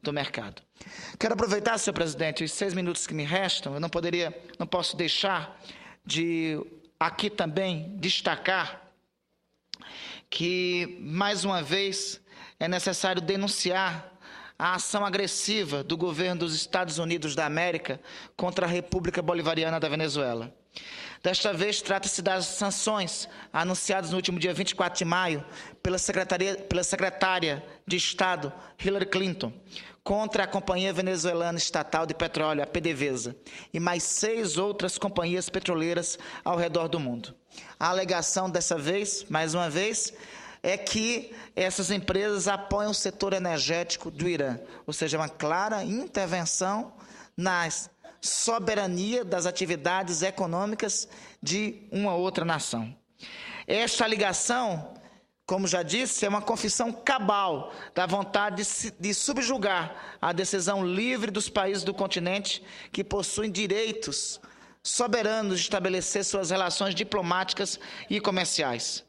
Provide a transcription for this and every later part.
do mercado. Quero aproveitar, senhor presidente, os 6 minutos que me restam. Eu não posso deixar de aqui também destacar que, mais uma vez, é necessário denunciar a ação agressiva do governo dos Estados Unidos da América contra a República Bolivariana da Venezuela. Desta vez, trata-se das sanções anunciadas no último dia 24 de maio pela secretária de Estado Hillary Clinton contra a Companhia Venezuelana Estatal de Petróleo, a PDVSA, e mais 6 outras companhias petroleiras ao redor do mundo. A alegação dessa vez, mais uma vez, é que essas empresas apoiam o setor energético do Irã, ou seja, uma clara intervenção na soberania das atividades econômicas de uma outra nação. Esta ligação, como já disse, é uma confissão cabal da vontade de subjugar a decisão livre dos países do continente que possuem direitos soberanos de estabelecer suas relações diplomáticas e comerciais.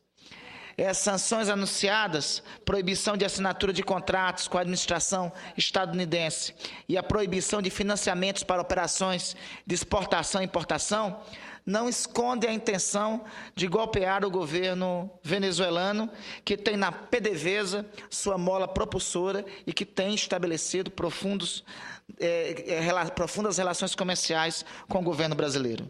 As sanções anunciadas, proibição de assinatura de contratos com a administração estadunidense e a proibição de financiamentos para operações de exportação e importação, não esconde a intenção de golpear o governo venezuelano, que tem na PDVSA sua mola propulsora e que tem estabelecido profundas relações comerciais com o governo brasileiro.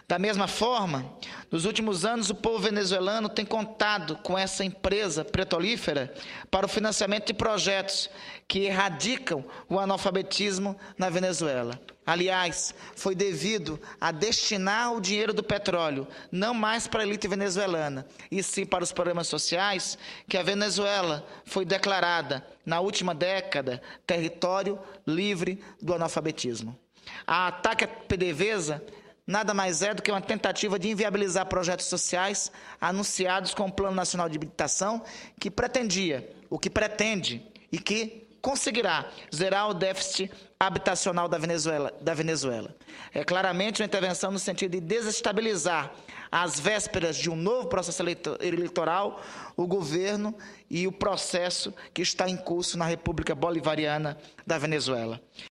Da mesma forma, nos últimos anos, o povo venezuelano tem contado com essa empresa petrolífera para o financiamento de projetos que erradicam o analfabetismo na Venezuela. Aliás, foi devido a destinar o dinheiro do petróleo não mais para a elite venezuelana, e sim para os programas sociais, que a Venezuela foi declarada, na última década, território livre do analfabetismo. A ataque à PDVSA nada mais é do que uma tentativa de inviabilizar projetos sociais anunciados com o Plano Nacional de Habitação, que pretende e que conseguirá zerar o déficit habitacional da Venezuela. É claramente uma intervenção no sentido de desestabilizar, às vésperas de um novo processo eleitoral, o governo e o processo que está em curso na República Bolivariana da Venezuela.